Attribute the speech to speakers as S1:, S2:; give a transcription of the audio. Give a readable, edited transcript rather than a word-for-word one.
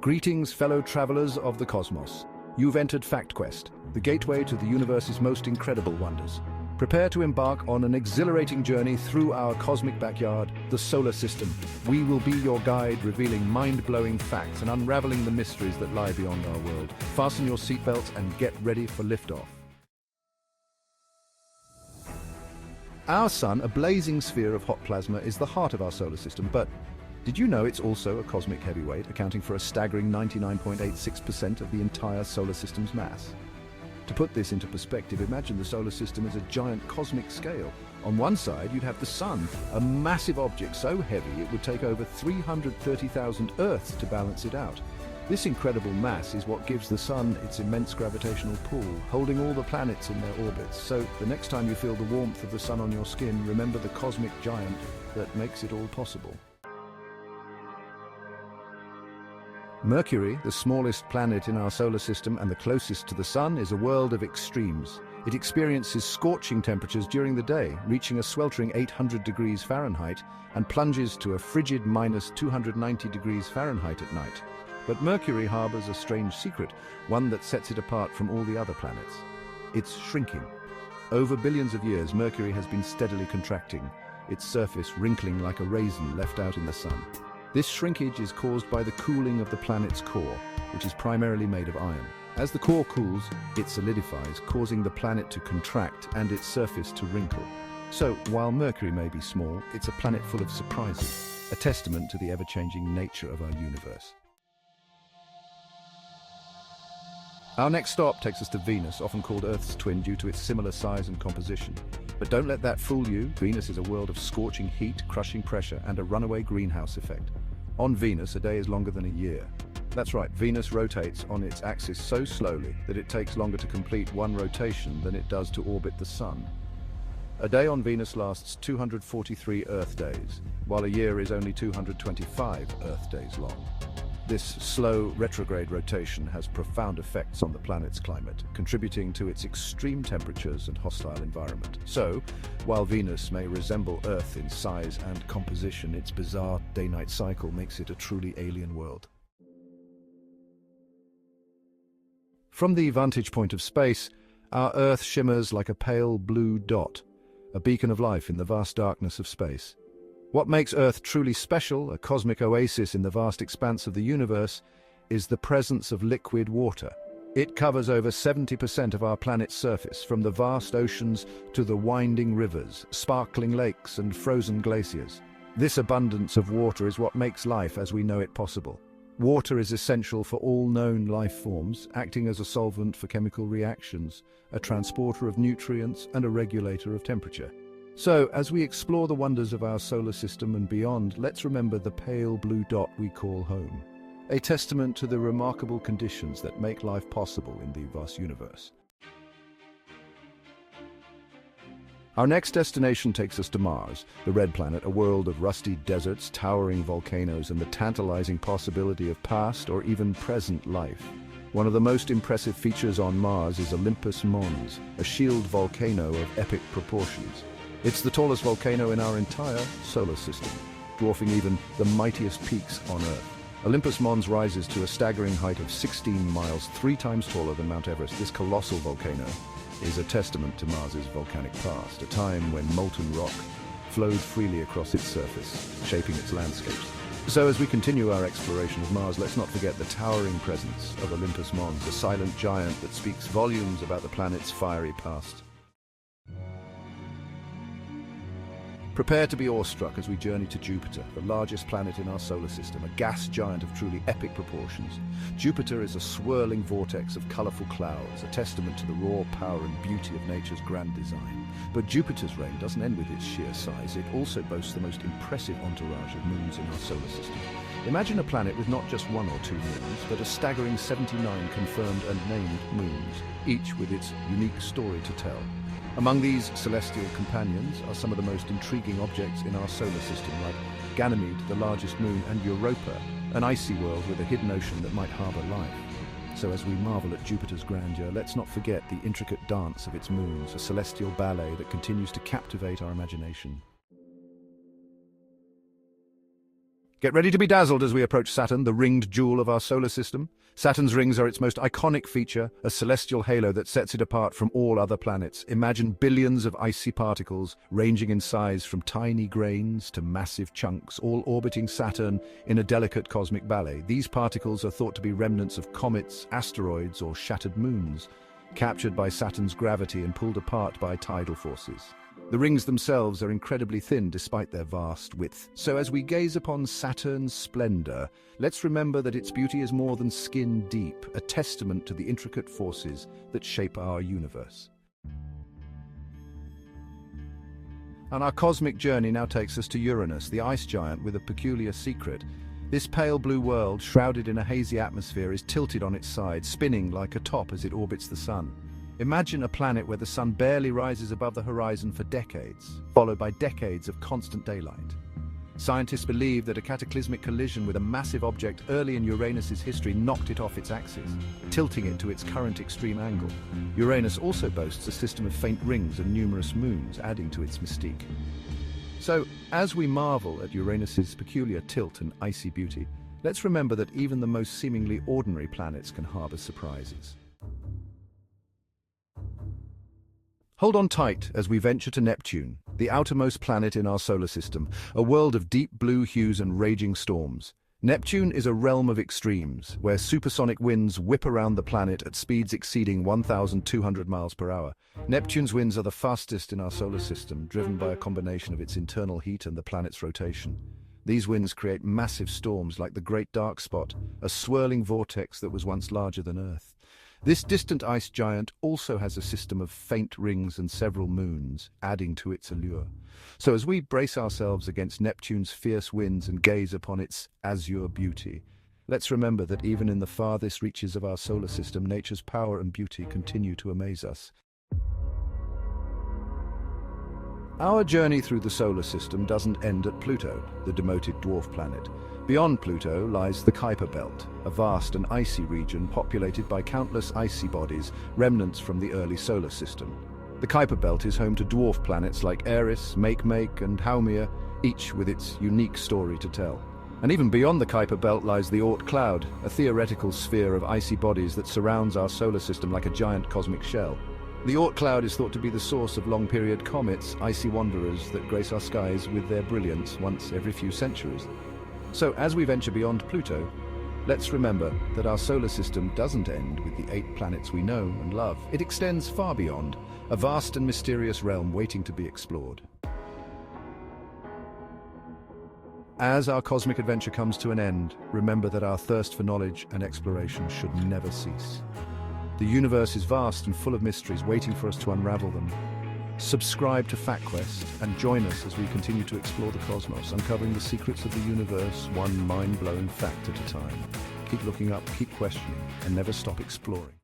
S1: Greetings, fellow travelers of the cosmos. You've entered FactQuest, the gateway to the universe's most incredible wonders. Prepare to embark on an exhilarating journey through our cosmic backyard, the solar system. We will be your guide, revealing mind-blowing facts and unraveling the mysteries that lie beyond our world. Fasten your seatbelts and get ready for liftoff. Our sun, a blazing sphere of hot plasma, is the heart of our solar system, but did you know it's also a cosmic heavyweight, accounting for a staggering 99.86% of the entire solar system's mass? To put this into perspective, imagine the solar system as a giant cosmic scale. On one side, you'd have the sun, a massive object so heavy it would take over 330,000 Earths to balance it out. This incredible mass is what gives the sun its immense gravitational pull, holding all the planets in their orbits. So the next time you feel the warmth of the sun on your skin, remember the cosmic giant that makes it all possible. Mercury, the smallest planet in our solar system and the closest to the sun, is a world of extremes. It experiences scorching temperatures during the day, reaching a sweltering 800 degrees Fahrenheit, and plunges to a frigid minus 290 degrees Fahrenheit at night. But Mercury harbors a strange secret, one that sets it apart from all the other planets. It's shrinking. Over billions of years, Mercury has been steadily contracting, its surface wrinkling like a raisin left out in the sun. This shrinkage is caused by the cooling of the planet's core, which is primarily made of iron. As the core cools, it solidifies, causing the planet to contract and its surface to wrinkle. So, while Mercury may be small, it's a planet full of surprises, a testament to the ever-changing nature of our universe. Our next stop takes us to Venus, often called Earth's twin due to its similar size and composition. But don't let that fool you. Venus is a world of scorching heat, crushing pressure, and a runaway greenhouse effect. On Venus, a day is longer than a year. That's right, Venus rotates on its axis so slowly that it takes longer to complete one rotation than it does to orbit the Sun. A day on Venus lasts 243 Earth days, while a year is only 225 Earth days long. This slow retrograde rotation has profound effects on the planet's climate, contributing to its extreme temperatures and hostile environment. So, while Venus may resemble Earth in size and composition, its bizarre day-night cycle makes it a truly alien world. From the vantage point of space, our Earth shimmers like a pale blue dot, a beacon of life in the vast darkness of space. What makes Earth truly special, a cosmic oasis in the vast expanse of the universe, is the presence of liquid water. It covers over 70% of our planet's surface, from the vast oceans to the winding rivers, sparkling lakes and frozen glaciers. This abundance of water is what makes life as we know it possible. Water is essential for all known life forms, acting as a solvent for chemical reactions, a transporter of nutrients and a regulator of temperature. So, as we explore the wonders of our solar system and beyond, let's remember the pale blue dot we call home, a testament to the remarkable conditions that make life possible in the vast universe. Our next destination takes us to Mars, the red planet, a world of rusty deserts, towering volcanoes, and the tantalizing possibility of past or even present life. One of the most impressive features on Mars is Olympus Mons, a shield volcano of epic proportions. It's the tallest volcano in our entire solar system, dwarfing even the mightiest peaks on Earth. Olympus Mons rises to a staggering height of 16 miles, 3 times taller than Mount Everest. This colossal volcano is a testament to Mars's volcanic past, a time when molten rock flowed freely across its surface, shaping its landscapes. So as we continue our exploration of Mars, let's not forget the towering presence of Olympus Mons, a silent giant that speaks volumes about the planet's fiery past. Prepare to be awestruck as we journey to Jupiter, the largest planet in our solar system, a gas giant of truly epic proportions. Jupiter is a swirling vortex of colorful clouds, a testament to the raw power and beauty of nature's grand design. But Jupiter's reign doesn't end with its sheer size. It also boasts the most impressive entourage of moons in our solar system. Imagine a planet with not just 1 or 2 moons, but a staggering 79 confirmed and named moons, each with its unique story to tell. Among these celestial companions are some of the most intriguing objects in our solar system, like Ganymede, the largest moon, and Europa, an icy world with a hidden ocean that might harbor life. So as we marvel at Jupiter's grandeur, let's not forget the intricate dance of its moons, a celestial ballet that continues to captivate our imagination. Get ready to be dazzled as we approach Saturn, the ringed jewel of our solar system. Saturn's rings are its most iconic feature, a celestial halo that sets it apart from all other planets. Imagine billions of icy particles, ranging in size from tiny grains to massive chunks, all orbiting Saturn in a delicate cosmic ballet. These particles are thought to be remnants of comets, asteroids, or shattered moons, captured by Saturn's gravity and pulled apart by tidal forces. The rings themselves are incredibly thin despite their vast width. So as we gaze upon Saturn's splendor, let's remember that its beauty is more than skin deep, a testament to the intricate forces that shape our universe. And our cosmic journey now takes us to Uranus, the ice giant with a peculiar secret. This pale blue world, shrouded in a hazy atmosphere, is tilted on its side, spinning like a top as it orbits the sun. Imagine a planet where the sun barely rises above the horizon for decades, followed by decades of constant daylight. Scientists believe that a cataclysmic collision with a massive object early in Uranus's history knocked it off its axis, tilting it to its current extreme angle. Uranus also boasts a system of faint rings and numerous moons, adding to its mystique. So, as we marvel at Uranus's peculiar tilt and icy beauty, let's remember that even the most seemingly ordinary planets can harbor surprises. Hold on tight as we venture to Neptune, the outermost planet in our solar system, a world of deep blue hues and raging storms. Neptune is a realm of extremes, where supersonic winds whip around the planet at speeds exceeding 1,200 miles per hour. Neptune's winds are the fastest in our solar system, driven by a combination of its internal heat and the planet's rotation. These winds create massive storms like the Great Dark Spot, a swirling vortex that was once larger than Earth. This distant ice giant also has a system of faint rings and several moons, adding to its allure. So as we brace ourselves against Neptune's fierce winds and gaze upon its azure beauty, let's remember that even in the farthest reaches of our solar system, nature's power and beauty continue to amaze us. Our journey through the solar system doesn't end at Pluto, the demoted dwarf planet. Beyond Pluto lies the Kuiper Belt, a vast and icy region populated by countless icy bodies, remnants from the early solar system. The Kuiper Belt is home to dwarf planets like Eris, Makemake, and Haumea, each with its unique story to tell. And even beyond the Kuiper Belt lies the Oort cloud, a theoretical sphere of icy bodies that surrounds our solar system like a giant cosmic shell. The Oort cloud is thought to be the source of long-period comets, icy wanderers that grace our skies with their brilliance once every few centuries. So, as we venture beyond Pluto, let's remember that our solar system doesn't end with the 8 planets we know and love. It extends far beyond, a vast and mysterious realm waiting to be explored. As our cosmic adventure comes to an end, remember that our thirst for knowledge and exploration should never cease. The universe is vast and full of mysteries waiting for us to unravel them. Subscribe to FactQuest and join us as we continue to explore the cosmos, uncovering the secrets of the universe, one mind-blowing fact at a time. Keep looking up, keep questioning, and never stop exploring.